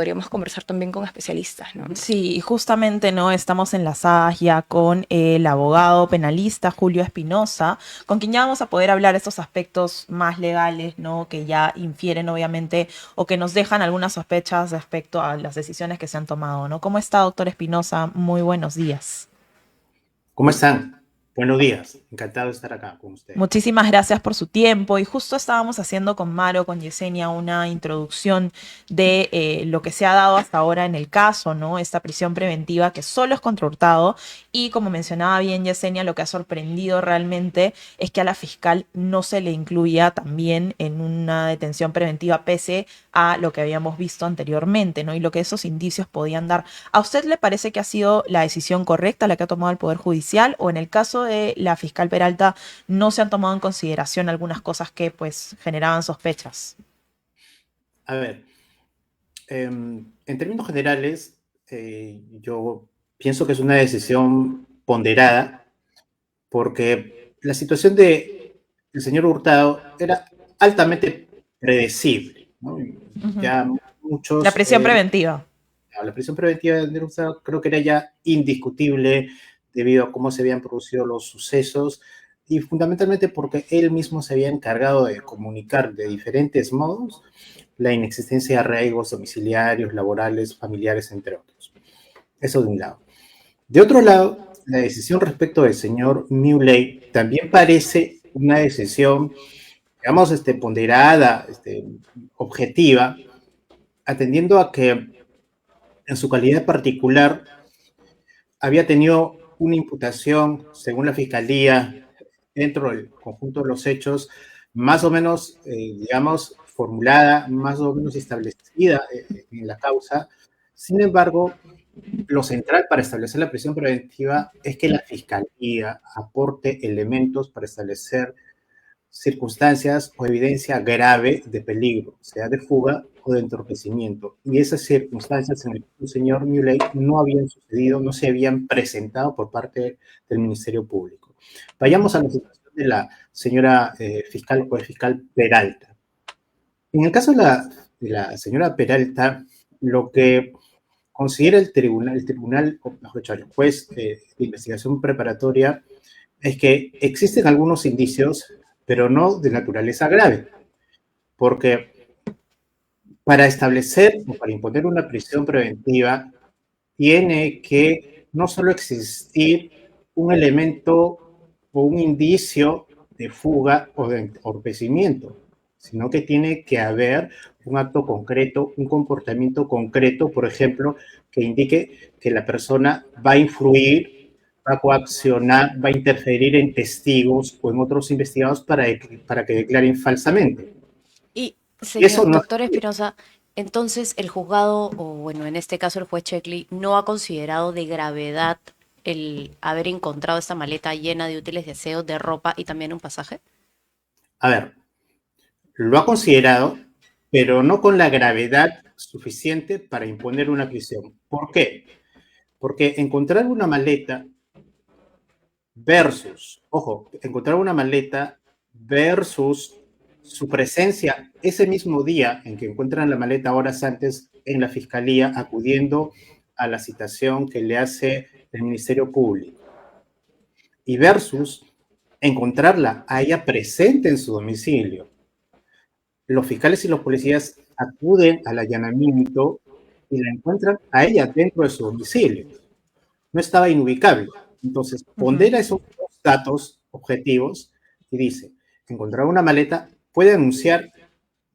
podríamos conversar también con especialistas, ¿no? Sí, y justamente no estamos enlazadas ya con el abogado penalista Julio Espinosa, con quien ya vamos a poder hablar estos aspectos más legales, ¿no? Que ya infieren obviamente o que nos dejan algunas sospechas respecto a las decisiones que se han tomado, ¿no? ¿Cómo está, doctor Espinosa? Muy buenos días. ¿Cómo están? Buenos días. Encantado de estar acá con ustedes. Muchísimas gracias por su tiempo y justo estábamos haciendo con Maro, con Yesenia, una introducción de lo que se ha dado hasta ahora en el caso, ¿no? Esta prisión preventiva que solo es contra Hurtado y como mencionaba bien Yesenia, lo que ha sorprendido realmente es que a la fiscal no se le incluya también en una detención preventiva pese a lo que habíamos visto anteriormente, ¿no? Y lo que esos indicios podían dar. ¿A usted le parece que ha sido la decisión correcta la que ha tomado el Poder Judicial o en el caso de la fiscal Peralta no se han tomado en consideración algunas cosas que pues generaban sospechas? A ver, en términos generales, yo pienso que es una decisión ponderada porque la situación del señor Hurtado era altamente predecible, ¿no? Ujú. Ya La muchos, prisión preventiva. la prisión preventiva de señor Hurtado creo que era ya indiscutible debido a cómo se habían producido los sucesos y fundamentalmente porque él mismo se había encargado de comunicar de diferentes modos la inexistencia de arraigos domiciliarios, laborales, familiares, entre otros. Eso de un lado. De otro lado, la decisión respecto del señor Newley también parece una decisión, digamos, ponderada, objetiva, atendiendo a que en su calidad particular había tenido una imputación, según la Fiscalía, dentro del conjunto de los hechos, más o menos, digamos, formulada, más o menos establecida en la causa. Sin embargo, lo central para establecer la prisión preventiva es que la Fiscalía aporte elementos para establecer circunstancias o evidencia grave de peligro, sea de fuga o de entorpecimiento. Y esas circunstancias en el señor Muley no habían sucedido, no se habían presentado por parte del Ministerio Público. Vayamos a la situación de la señora fiscal o el fiscal Peralta. En el caso de la señora Peralta, lo que considera o mejor dicho, el juez de investigación preparatoria, es que existen algunos indicios, pero no de naturaleza grave, porque para establecer o para imponer una prisión preventiva, tiene que no solo existir un elemento o un indicio de fuga o de entorpecimiento, sino que tiene que haber un acto concreto, un comportamiento concreto, por ejemplo, que indique que la persona va a influir, va a coaccionar, va a interferir en testigos o en otros investigados para que declaren falsamente. Y, Y eso señor no. doctor Espinosa, entonces el juzgado, o bueno, en este caso el juez Checkley, no ha considerado de gravedad el haber encontrado esta maleta llena de útiles de aseo, de ropa y también un pasaje. A ver, lo ha considerado, pero no con la gravedad suficiente para imponer una prisión. ¿Por qué? Porque encontrar una maleta versus, ojo, encontrar una maleta versus su presencia ese mismo día en que encuentran la maleta horas antes en la fiscalía acudiendo a la citación que le hace el Ministerio Público y versus encontrarla a ella presente en su domicilio. Los fiscales y los policías acuden al allanamiento y la encuentran a ella dentro de su domicilio. No estaba inubicable. Entonces, Ujú. pondera esos dos datos objetivos y dice, encontrar una maleta puede anunciar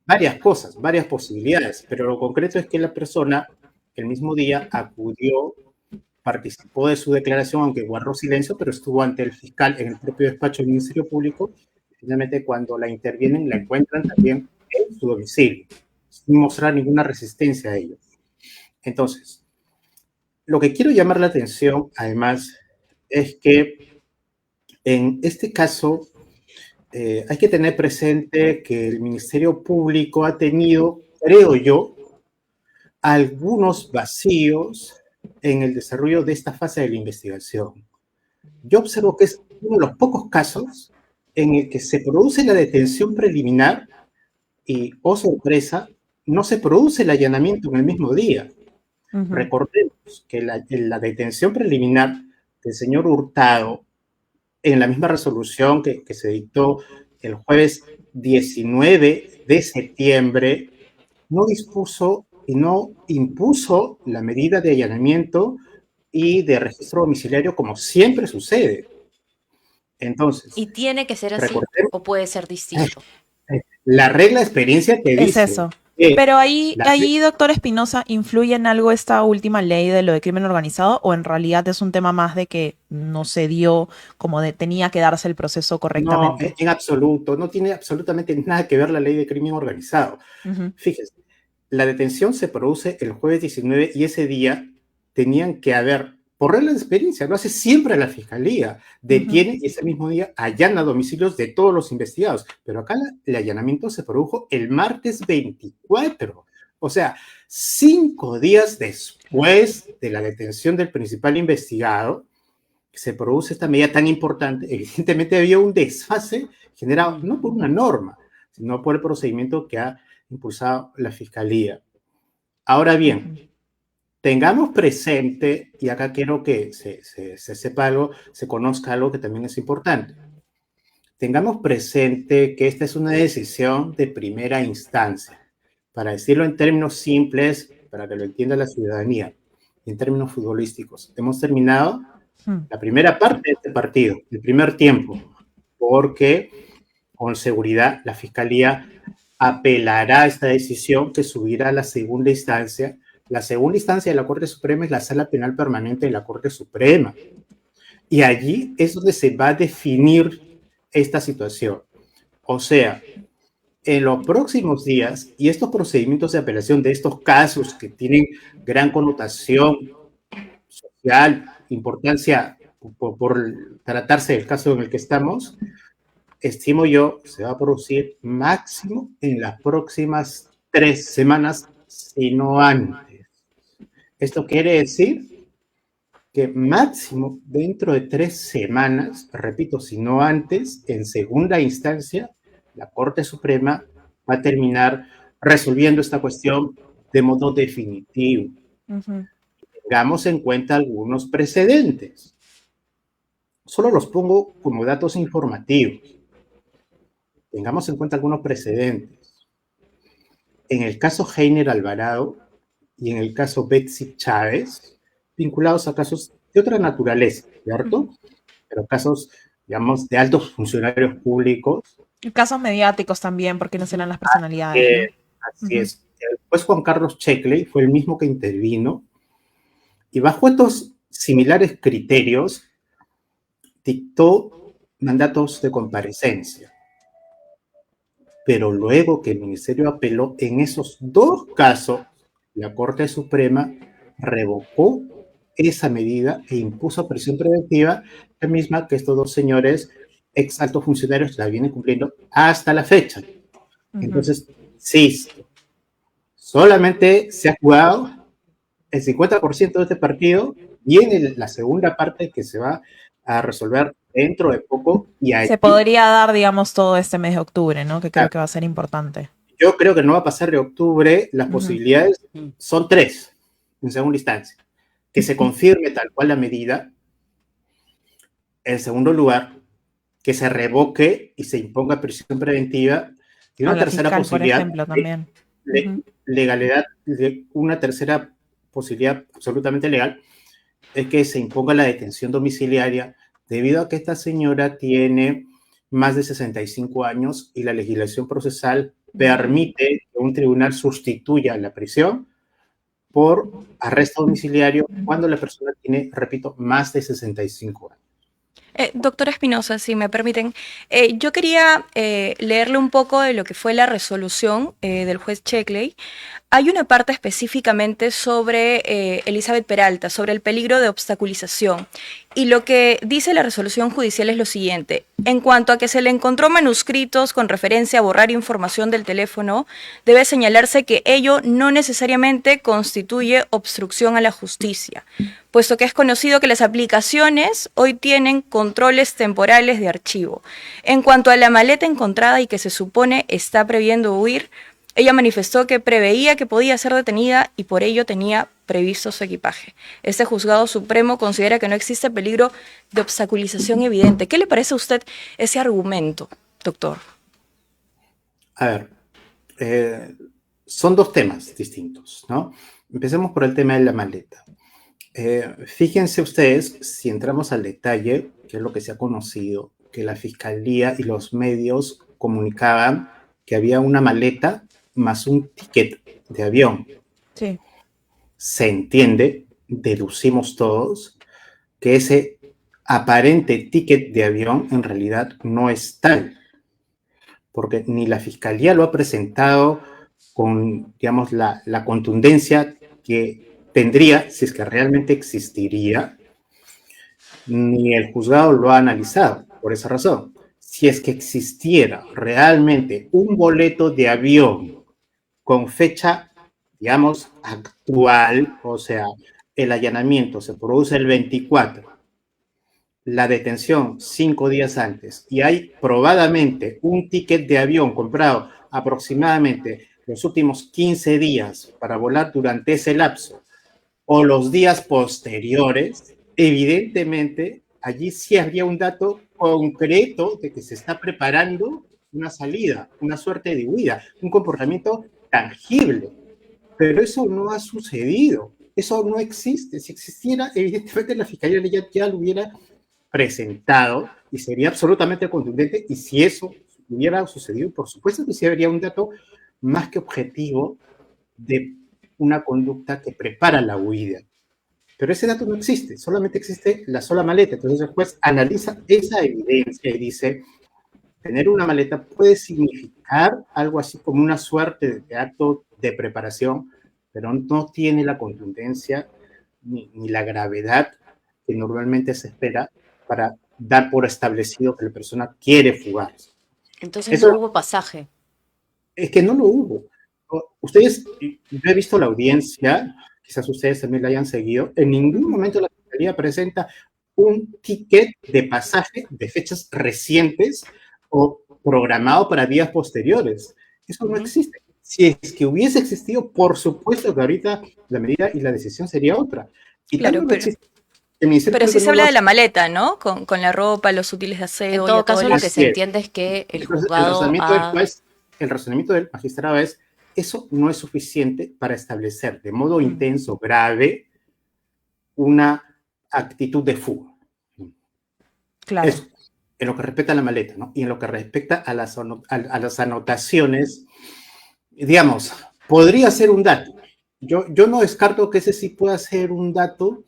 varias cosas, varias posibilidades, pero lo concreto es que la persona el mismo día acudió, participó de su declaración, aunque guardó silencio, pero estuvo ante el fiscal en el propio despacho del Ministerio Público. Y finalmente, cuando la intervienen, la encuentran también en su domicilio, sin mostrar ninguna resistencia a ello. Entonces, lo que quiero llamar la atención, además, es que en este caso hay que tener presente que el Ministerio Público ha tenido, creo yo, algunos vacíos en el desarrollo de esta fase de la investigación. Yo observo que es uno de los pocos casos en el que se produce la detención preliminar y, oh sorpresa, no se produce el allanamiento en el mismo día. Ujú. Recordemos que la detención preliminar del señor Hurtado, en la misma resolución que se dictó el jueves 19 de septiembre, no dispuso y no impuso la medida de allanamiento y de registro domiciliario como siempre sucede. ¿Y Entonces, tiene que ser así recordemos, o puede ser distinto? la regla de experiencia te Es dice eso. que Pero ahí, la, ahí, doctor Espinosa, ¿influye en algo esta última ley de lo de crimen organizado o en realidad es un tema más de que no se dio como tenía que darse el proceso no, correctamente? en absoluto, no tiene absolutamente nada que ver la ley de crimen organizado. Ujú, Fíjese, la detención se produce el jueves 19 y ese día tenían que haber, por regla de experiencia, lo hace siempre la fiscalía, ujú, detiene y ese mismo día allana domicilios de todos los investigados. Pero acá el allanamiento se produjo el martes 24, o sea, 5 días después de la detención del principal investigado, se produce esta medida tan importante. Evidentemente había un desfase generado no por una norma, sino por el procedimiento que ha impulsado la Fiscalía. Ahora bien, ujú. tengamos presente, y acá quiero que se sepa algo, se conozca algo que también es importante. Tengamos presente que esta es una decisión de primera instancia. Para decirlo en términos simples, para que lo entienda la ciudadanía, en términos futbolísticos, hemos terminado Hmm. la primera parte de este partido, el primer tiempo, porque con seguridad la Fiscalía apelará a esta decisión que subirá a la segunda instancia. La segunda instancia de la Corte Suprema es la Sala Penal Permanente de la Corte Suprema. Y allí es donde se va a definir esta situación. O sea, en los próximos días, y estos procedimientos de apelación de estos casos que tienen gran connotación social, importancia por tratarse del caso en el que estamos, estimo yo, se va a producir máximo en las próximas 3 semanas, si no antes. Esto quiere decir que máximo dentro de 3 semanas, repito, si no antes, en segunda instancia, la Corte Suprema va a terminar resolviendo esta cuestión de modo definitivo. Ujú. Tengamos en cuenta algunos precedentes. Solo los pongo como datos informativos. Tengamos en cuenta algunos precedentes. En el caso Heiner Alvarado y en el caso Betsy Chávez, vinculados a casos de otra naturaleza, Ujú. ¿cierto? Pero casos, digamos, de altos funcionarios públicos. Y casos mediáticos también, porque no serán las personalidades, Eh, ¿no? así Ujú. es. El juez Juan Carlos Checkley fue el mismo que intervino y bajo estos similares criterios dictó mandatos de comparecencia. Pero luego que el Ministerio apeló en esos 2 casos, la Corte Suprema revocó esa medida e impuso prisión preventiva, la misma que estos 2 señores, ex altos funcionarios, la vienen cumpliendo hasta la fecha. Ujú. Entonces, sí, solamente se ha jugado el 50% de este partido y en la segunda parte que se va a resolver dentro de poco y Se allí podría dar, digamos, todo este mes de octubre, ¿no? Que creo que va a ser importante. yo creo que no va a pasar de octubre. Las Ujú. posibilidades son 3, en segunda instancia. Que se confirme tal cual la medida. En segundo lugar, que se revoque y se imponga prisión preventiva. Y A una la tercera fiscal, por posibilidad ejemplo, de también. Ujú. legalidad, una tercera posibilidad absolutamente legal, es que se imponga la detención domiciliaria debido a que esta señora tiene más de 65 años y la legislación procesal permite que un tribunal sustituya la prisión por arresto domiciliario cuando la persona tiene, repito, más de 65 años. Doctora Espinosa, si me permiten, yo quería leerle un poco de lo que fue la resolución del juez Checkley. Hay una parte específicamente sobre Elizabeth Peralta, sobre el peligro de obstaculización. Y lo que dice la resolución judicial es lo siguiente. En cuanto a que se le encontró manuscritos con referencia a borrar información del teléfono, debe señalarse que ello no necesariamente constituye obstrucción a la justicia, puesto que es conocido que las aplicaciones hoy tienen controles temporales de archivo. En cuanto a la maleta encontrada y que se supone está previendo huir, Ella manifestó que preveía que podía ser detenida y por ello tenía previsto su equipaje. Este juzgado supremo considera que no existe peligro de obstaculización evidente. ¿Qué le parece a usted ese argumento, doctor? A ver, son dos temas distintos, ¿no? Empecemos por el tema de la maleta. Fíjense ustedes, si entramos al detalle, que es lo que se ha conocido, que la fiscalía y los medios comunicaban que había una maleta más un ticket de avión. Sí. Se entiende, deducimos todos, que ese aparente ticket de avión en realidad no es tal, porque ni la fiscalía lo ha presentado con, digamos, la contundencia que tendría si es que realmente existiría, ni el juzgado lo ha analizado. Por esa razón, si es que existiera realmente un boleto de avión con fecha, digamos, actual, o sea, el allanamiento se produce el 24, la detención 5 días antes, y hay probadamente un ticket de avión comprado aproximadamente los últimos 15 días para volar durante ese lapso, o los días posteriores, evidentemente allí sí habría un dato concreto de que se está preparando una salida, una suerte de huida, un comportamiento tangible. Pero eso no ha sucedido, eso no existe. Si existiera, evidentemente la Fiscalía ya lo hubiera presentado y sería absolutamente contundente, y si eso hubiera sucedido, por supuesto que sí habría un dato más que objetivo de una conducta que prepara la huida. Pero ese dato no existe, solamente existe la sola maleta. Entonces el juez analiza esa evidencia y dice, tener una maleta puede significar algo así como una suerte de acto de preparación, pero no tiene la contundencia ni la gravedad que normalmente se espera para dar por establecido que la persona quiere fugarse. Entonces Eso no hubo pasaje. es que no lo hubo. Ustedes, yo he visto la audiencia, quizás ustedes también la hayan seguido, en ningún momento la Fiscalía presenta un ticket de pasaje de fechas recientes o programado para días posteriores. Eso no existe. Si es que hubiese existido, por supuesto que ahorita la medida y la decisión sería otra. Y Claro, tanto no pero, existe. El Ministerio pero sí Público se no lo habla de hace. la maleta, ¿no? Con la ropa, los útiles de En aseo y a todo todo caso, el... lo que se Así es. entiende es que el Entonces, juzgado ha... el razonamiento del magistrado es, eso no es suficiente para establecer de modo intenso, grave, una actitud de fuga. Claro. Eso, en lo que respecta a la maleta, ¿no? Y en lo que respecta a las anotaciones, digamos, podría ser un dato. Yo no descarto que ese sí pueda ser un dato,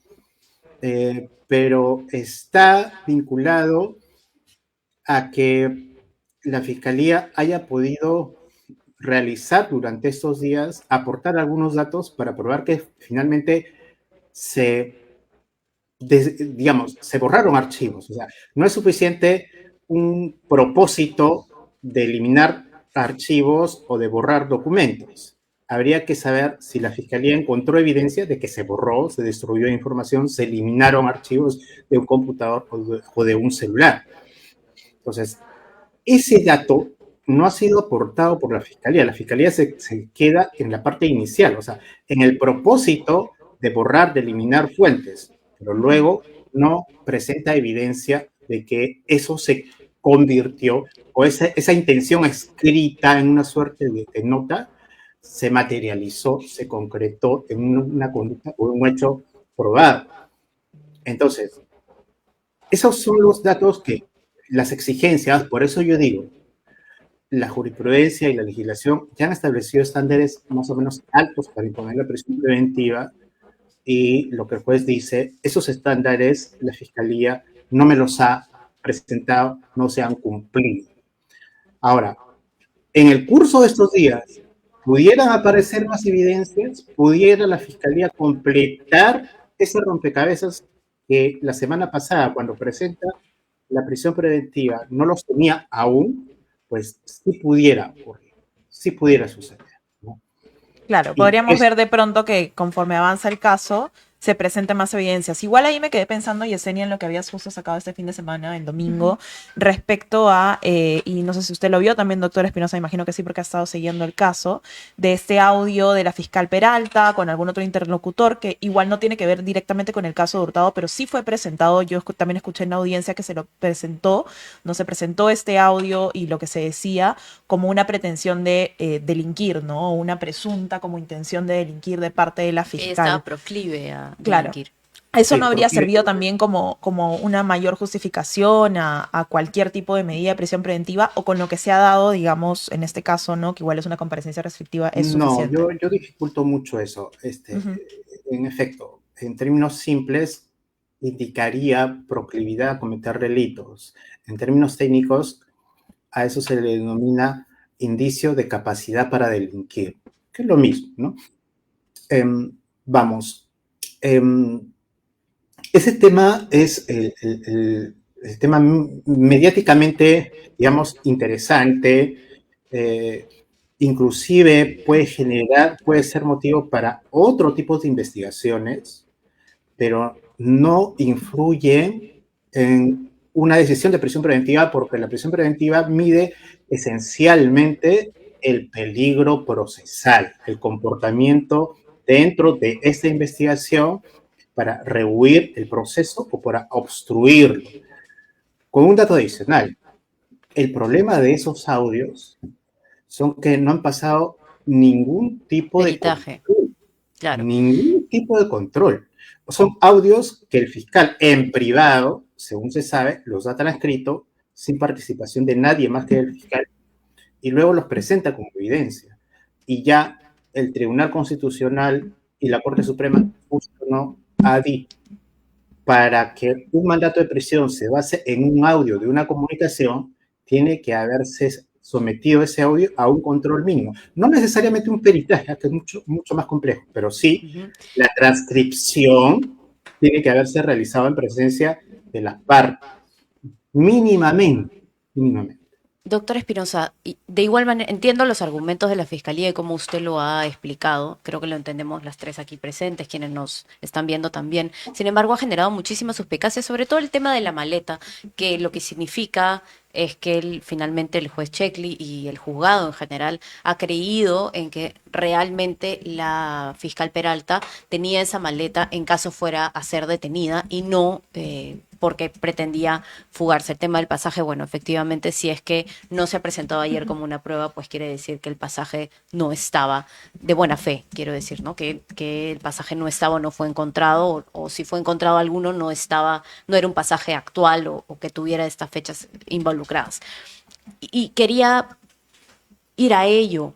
pero está vinculado a que la Fiscalía haya podido realizar durante estos días, aportar algunos datos para probar que finalmente digamos, se borraron archivos. O sea, no es suficiente un propósito de eliminar archivos o de borrar documentos. Habría que saber si la Fiscalía encontró evidencia de que se borró, se destruyó información, se eliminaron archivos de un computador o de un celular. Entonces, ese dato no ha sido aportado por la Fiscalía. La Fiscalía se queda en la parte inicial, o sea, en el propósito de borrar, de eliminar fuentes, pero luego no presenta evidencia de que eso se convirtió, o esa intención escrita en una suerte de nota, se materializó, se concretó en una conducta o un hecho probado. Entonces, esos son los datos que las exigencias, por eso yo digo, la jurisprudencia y la legislación ya han establecido estándares más o menos altos para imponer la prisión preventiva, y lo que el juez dice, esos estándares la Fiscalía no me los ha presentado, no se han cumplido. Ahora, en el curso de estos días, pudieran aparecer más evidencias, pudiera la Fiscalía completar ese rompecabezas que la semana pasada, cuando presenta la prisión preventiva, no los tenía aún, pues sí pudiera ocurrir, sí pudiera suceder, ¿no? Claro, Y podríamos ver de pronto que conforme avanza el caso, se presenten más evidencias. Igual ahí me quedé pensando, Yesenia, en lo que habías justo sacado este fin de semana, el domingo, respecto a, y no sé si usted lo vio también, doctor Espinosa, imagino que sí, porque ha estado siguiendo el caso, de este audio de la fiscal Peralta con algún otro interlocutor, que igual no tiene que ver directamente con el caso de Hurtado, pero sí fue presentado. Yo también escuché en la audiencia que se lo presentó, no se presentó este audio y lo que se decía como una pretensión de delinquir, ¿no? O una presunta como intención de delinquir de parte de la Ella estaba fiscal. proclive a Claro. delinquir. ¿Eso Sí, no habría porque servido también como una mayor justificación a cualquier tipo de medida de prisión preventiva o con lo que se ha dado, digamos, en este caso, ¿no? Que igual es una comparecencia restrictiva, es no, suficiente? yo dificulto mucho eso. Ujú. En efecto, en términos simples, indicaría proclividad a cometer delitos. En términos técnicos, a eso se le denomina indicio de capacidad para delinquir, que es lo mismo, ¿no? Em, vamos, em, ese tema es el tema mediáticamente, digamos, interesante, eh, inclusive puede ser motivo para otro tipo de investigaciones, pero no influye en una decisión de prisión preventiva porque la prisión preventiva mide esencialmente el peligro procesal, el comportamiento dentro de esta investigación para rehuir el proceso o para obstruirlo. Con un dato adicional, el problema de esos audios son que no han pasado ningún tipo de Peritaje, control, claro. ningún tipo de control. Son audios que el fiscal en privado, según se sabe, los da transcrito sin participación de nadie más que el fiscal y luego los presenta como evidencia. Y ya el Tribunal Constitucional y la Corte Suprema justo no ha dicho para que un mandato de prisión se base en un audio de una comunicación, tiene que haberse sometido ese audio a un control mínimo. No necesariamente un peritaje, que es mucho más complejo, pero sí Ujú. la transcripción tiene que haberse realizado en presencia de las partes, mínimamente, mínimamente. Doctor Espinosa, de igual manera, entiendo los argumentos de la Fiscalía y cómo usted lo ha explicado. Creo que lo entendemos las tres aquí presentes, quienes nos están viendo también. Sin embargo, ha generado muchísimas suspicacias, sobre todo el tema de la maleta, que lo que significa es que finalmente el juez Checli y el juzgado en general ha creído en que realmente la fiscal Peralta tenía esa maleta en caso fuera a ser detenida y no porque pretendía fugarse. El tema del pasaje, bueno, efectivamente, si es que no se ha presentado ayer como una prueba, pues quiere decir que el pasaje no estaba de buena fe, quiero decir, ¿no? Que el pasaje no estaba o no fue encontrado, o si fue encontrado alguno, no estaba, no era un pasaje actual o que tuviera estas fechas involucradas. Y quería ir a ello.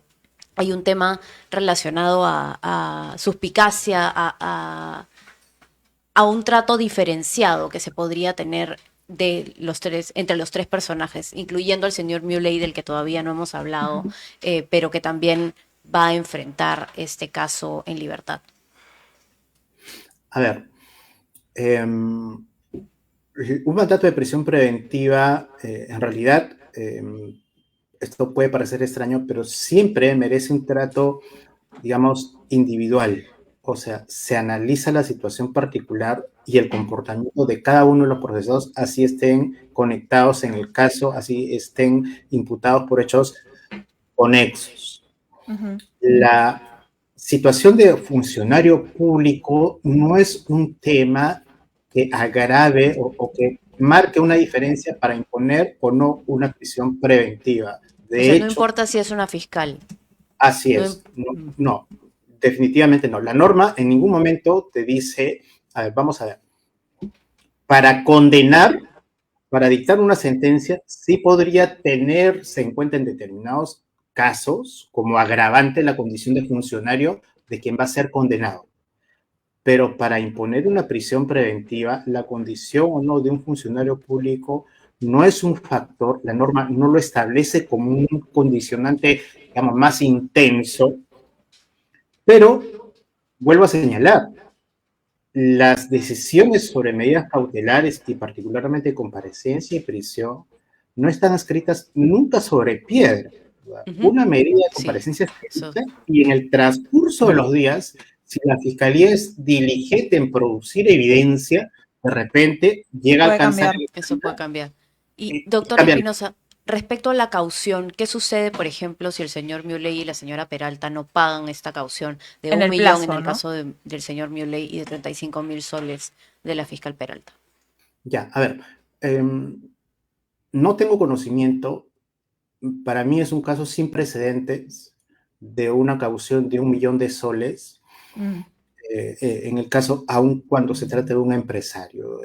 Hay un tema relacionado a suspicacia, a un trato diferenciado que se podría tener de los tres, entre los tres personajes, incluyendo al señor Muley, del que todavía no hemos hablado, pero que también va a enfrentar este caso en libertad. A ver, un mandato de prisión preventiva, en realidad, esto puede parecer extraño, pero siempre merece un trato, digamos, individual. O sea, se analiza la situación particular y el comportamiento de cada uno de los procesados, así estén conectados en el caso, así estén imputados por hechos conexos. Ujú. La situación de funcionario público no es un tema que agrave o que marque una diferencia para imponer o no una prisión preventiva. O De sea, no hecho, importa si es una fiscal. así No, es. No, no, definitivamente no. La norma en ningún momento te dice, a ver, vamos a ver, para condenar, para dictar una sentencia, sí podría tenerse en cuenta en determinados casos como agravante la condición de funcionario de quien va a ser condenado. Pero para imponer una prisión preventiva, la condición o no de un funcionario público no es un factor, la norma no lo establece como un condicionante, digamos, más intenso, pero vuelvo a señalar, las decisiones sobre medidas cautelares y particularmente comparecencia y prisión no están escritas nunca sobre piedra. uh -huh. Una medida de Sí, comparecencia se eso. dice y en el transcurso de los días Si la fiscalía es diligente en producir evidencia, de repente llega a Puede alcanzar cambiar. Eso puede cambiar. Y y doctor cambia. Espinosa, respecto a la caución, ¿qué sucede, por ejemplo, si el señor Muley y la señora Peralta no pagan esta caución de En 1 millón el en plazo, el ¿no? caso del señor Muley y de 35.000 soles de la fiscal Peralta? Ya, a ver, no tengo conocimiento. Para mí es un caso sin precedentes de una caución de 1 millón de soles. Mm, En el caso, aun cuando se trata de un empresario.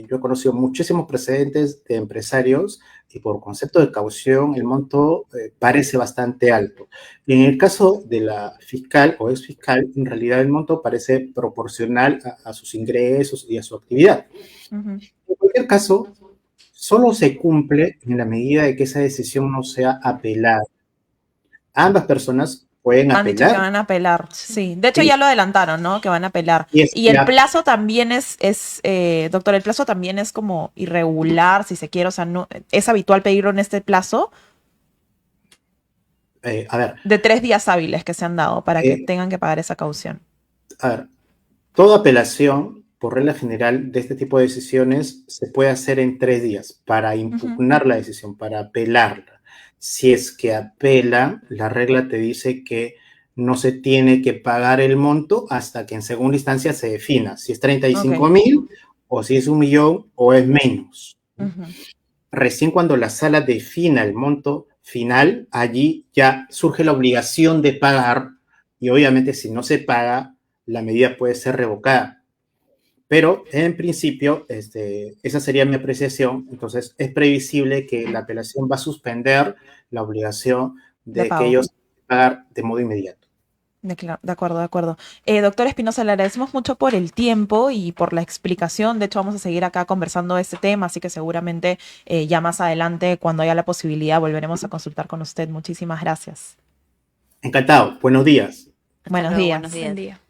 Yo he conocido muchísimos precedentes de empresarios y por concepto de caución el monto parece bastante alto. Y en el caso de la fiscal o ex fiscal, en realidad el monto parece proporcional a sus ingresos y a su actividad. ujú. En cualquier caso, solo se cumple en la medida de que esa decisión no sea apelada. Ambas personas pueden Han dicho que apelar. van a apelar, Sí. sí. De hecho, Sí, ya lo adelantaron, ¿no? Que van a apelar. y es Y que el plazo también doctor, el plazo también es como irregular, si se quiere, o sea, no, es habitual pedirlo en este plazo a ver, de 3 días hábiles que se han dado para que eh, tengan que pagar esa caución. a ver, toda apelación, por regla general, de este tipo de decisiones se puede hacer en 3 días para Ujú. impugnar la decisión, para apelarla. Si es que apela, la regla te dice que no se tiene que pagar el monto hasta que en segunda instancia se defina si es treinta y Ok. cinco mil o si es 1 millón o es menos. Ujú. Recién cuando la sala defina el monto final, allí ya surge la obligación de pagar y obviamente si no se paga, la medida puede ser revocada. Pero en principio, esa sería mi apreciación. Entonces, es previsible que la apelación va a suspender la obligación De de que pago. ellos pagar de modo inmediato. De acuerdo, de acuerdo. Doctor Espinosa, le agradecemos mucho por el tiempo y por la explicación. De hecho, vamos a seguir acá conversando de este tema, así que seguramente ya más adelante, cuando haya la posibilidad, volveremos a consultar con usted. Muchísimas gracias. Encantado. Buenos días. Hasta Buenos luego, buenos días. Buen días. día.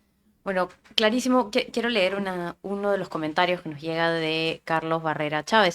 Bueno, clarísimo. Quiero leer uno de los comentarios que nos llega de Carlos Barrera Chávez.